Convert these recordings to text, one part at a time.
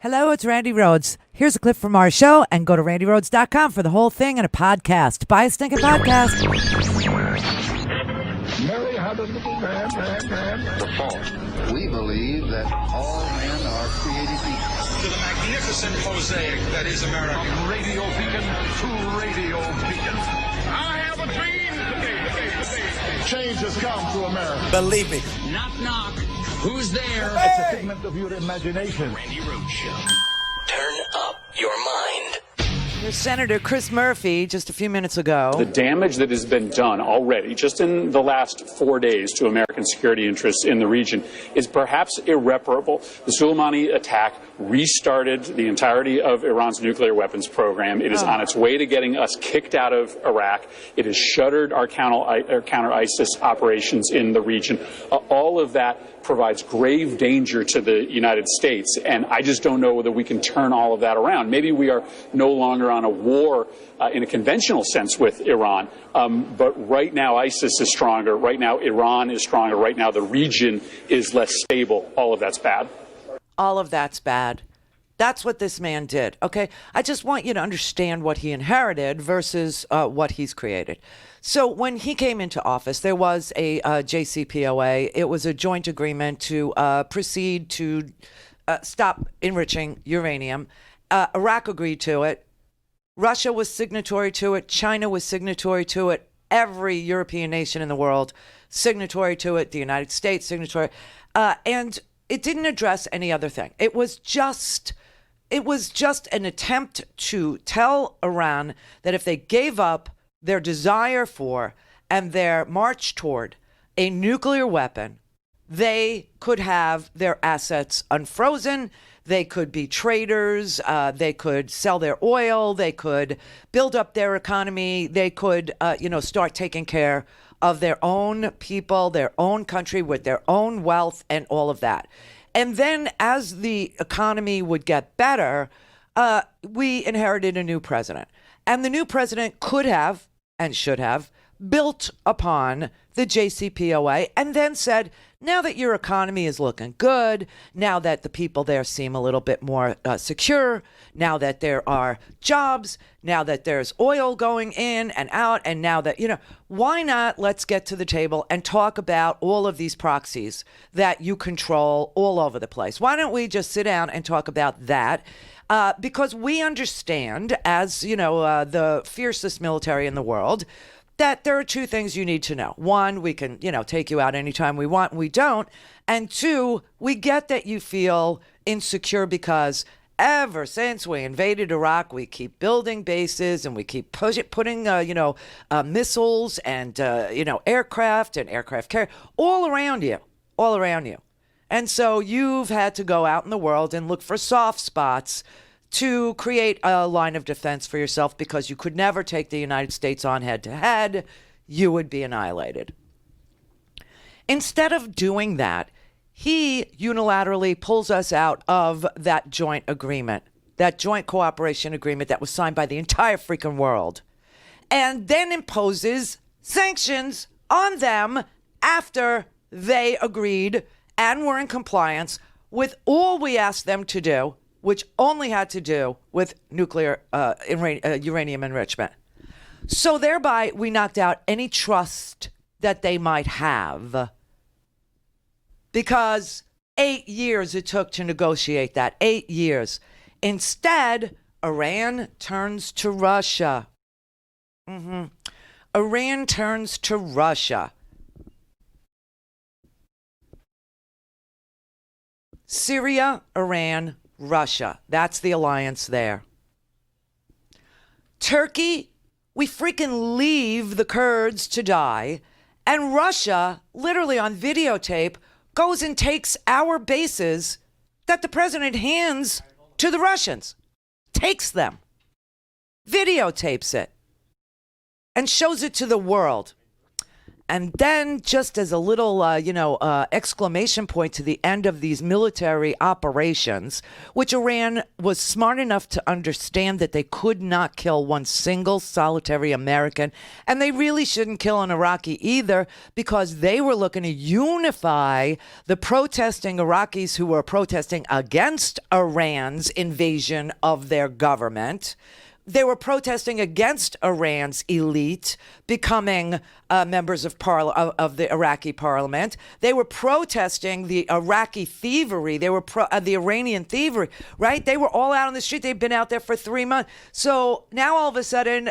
Hello, it's Randi Rhodes. Here's a clip from our show, and go to randirhodes.com for the whole thing and a podcast. Buy a stinking podcast. Mary had a little man. The fall. We believe that all men are created equal. To the magnificent mosaic that is America. From radio beacon to radio beacon. I have a dream today. Change has come to America. Believe me. Knock, knock. Who's there? It's a figment of your imagination. Randi Rhodes Show. Turn up your mind. Here's Senator Chris Murphy just a few minutes ago. The damage that has been done already, just in the last 4 days, to American security interests in the region is perhaps irreparable. The Soleimani attack restarted the entirety of Iran's nuclear weapons program. It is on its way to getting us kicked out of Iraq. It has shuttered our counter-ISIS operations in the region. All of that provides grave danger to the United States, and I just don't know whether we can turn all of that around. Maybe we are no longer on a war in a conventional sense with Iran, but right now ISIS is stronger. Right now Iran is stronger. Right now the region is less stable. All of that's bad. All of that's bad. That's what this man did, okay? I just want you to understand what he inherited versus what he's created. So when he came into office, there was a JCPOA. It was a joint agreement to proceed to stop enriching uranium. Iraq agreed to it. Russia was signatory to it. China was signatory to it. Every European nation in the world signatory to it. The United States signatory. And it didn't address any other thing. It was just an attempt to tell Iran that if they gave up their desire for and their march toward a nuclear weapon, they could have their assets unfrozen. They could be traders. They could sell their oil. They could build up their economy. They could, start taking care of their own people, their own country with their own wealth and all of that. And then as the economy would get better, we inherited a new president. And the new president could have and should have built upon the JCPOA and then said, now that your economy is looking good, now that the people there seem a little bit more secure, now that there are jobs, now that there's oil going in and out, and now that, why not let's get to the table and talk about all of these proxies that you control all over the place? Why don't we just sit down and talk about that? Because we understand, as, the fiercest military in the world, that there are two things you need to know. One, we can, take you out anytime we want, and we don't. And two, we get that you feel insecure because ever since we invaded Iraq, we keep building bases and we keep putting, missiles and, aircraft and aircraft carrier all around you. And so you've had to go out in the world and look for soft spots to create a line of defense for yourself because you could never take the United States on head to head. You would be annihilated. Instead of doing that, he unilaterally pulls us out of that joint agreement, that joint cooperation agreement that was signed by the entire freaking world, and then imposes sanctions on them after they agreed and were in compliance with all we asked them to do, which only had to do with nuclear uranium enrichment. So thereby, we knocked out any trust that they might have. Because 8 years it took to negotiate that, 8 years. Instead, Iran turns to Russia. Iran turns to Russia. Syria, Iran, Russia. That's the alliance there. Turkey, we freaking leave the Kurds to die. And Russia, literally on videotape, goes and takes our bases that the president hands to the Russians. Takes them. Videotapes it. And shows it to the world. And then just as a little, exclamation point to the end of these military operations, which Iran was smart enough to understand that they could not kill one single solitary American. And they really shouldn't kill an Iraqi either, because they were looking to unify the protesting Iraqis who were protesting against Iran's invasion of their government. They were protesting against Iran's elite becoming members of the Iraqi parliament. They were protesting the Iraqi thievery. They were the Iranian thievery, right? They were all out on the street. They've been out there for 3 months. So now all of a sudden,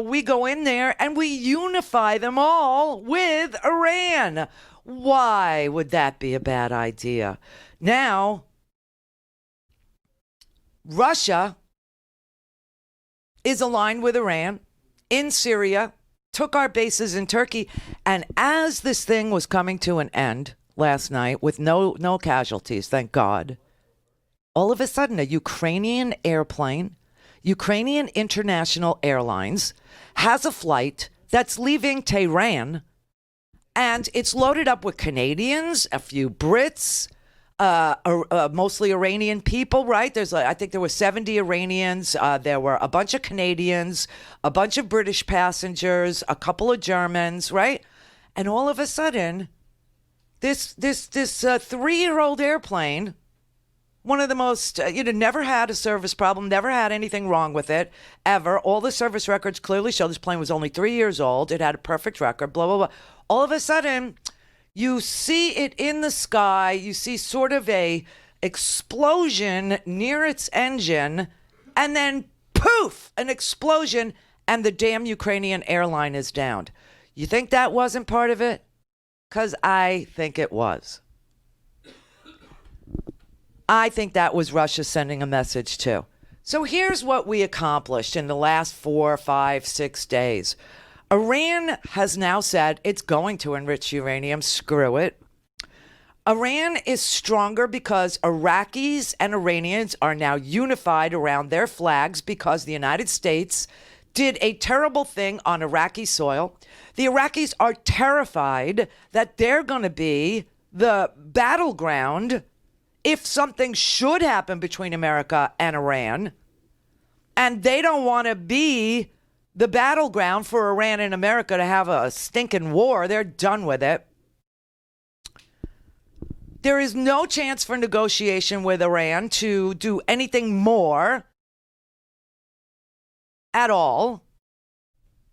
we go in there and we unify them all with Iran. Why would that be a bad idea? Now, Russia is aligned with Iran in Syria, took our bases in Turkey. And as this thing was coming to an end last night with no casualties, thank God, all of a sudden a Ukrainian airplane, Ukrainian International Airlines, has a flight that's leaving Tehran, and it's loaded up with Canadians, a few Brits, mostly Iranian people, right? I think there were 70 Iranians. There were a bunch of Canadians, a bunch of British passengers, a couple of Germans, right? And all of a sudden, this 3-year-old airplane, one of the most, never had a service problem, never had anything wrong with it, ever. All the service records clearly show this plane was only 3 years old. It had a perfect record, blah, blah, blah. All of a sudden, you see it in the sky. You see sort of a explosion near its engine, and then poof, an explosion, and the damn Ukrainian airline is downed. You think that wasn't part of it? Because I think it was. I think that was Russia sending a message too. So here's what we accomplished in the last 4, 5, 6 days. Iran has now said it's going to enrich uranium. Screw it. Iran is stronger because Iraqis and Iranians are now unified around their flags because the United States did a terrible thing on Iraqi soil. The Iraqis are terrified that they're going to be the battleground if something should happen between America and Iran. And they don't want to be the battleground for Iran and America to have a stinking war. They're done with it. There is no chance for negotiation with Iran to do anything more at all.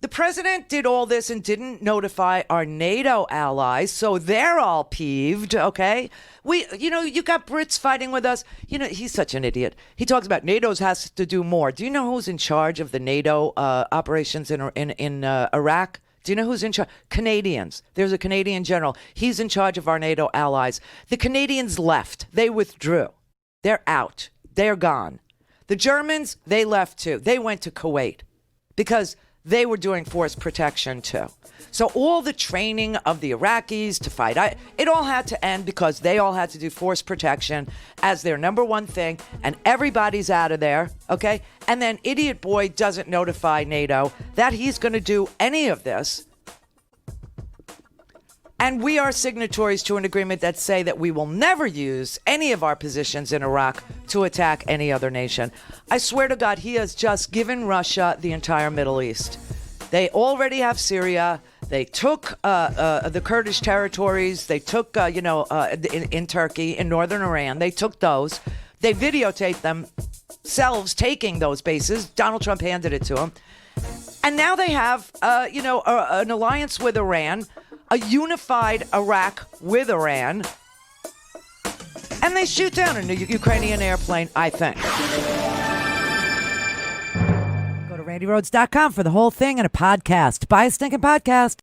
The president did all this and didn't notify our NATO allies, so they're all peeved, okay? You got Brits fighting with us. He's such an idiot. He talks about NATO has to do more. Do you know who's in charge of the NATO operations in Iraq? Do you know who's in charge? Canadians. There's a Canadian general. He's in charge of our NATO allies. The Canadians left. They withdrew. They're out. They're gone. The Germans, they left too. They went to Kuwait because they were doing force protection too. So all the training of the Iraqis to fight, it all had to end because they all had to do force protection as their number one thing, and everybody's out of there, okay? And then Idiot Boy doesn't notify NATO that he's going to do any of this. And we are signatories to an agreement that say that we will never use any of our positions in Iraq to attack any other nation. I swear to God, he has just given Russia the entire Middle East. They already have Syria. They took the Kurdish territories. They took, in Turkey, in northern Iran. They took those. They videotaped themselves taking those bases. Donald Trump handed it to them. And now they have, an alliance with Iran, a unified Iraq with Iran, and they shoot down a Ukrainian airplane, I think. Go to RandiRhodes.com for the whole thing and a podcast. Buy a stinking podcast.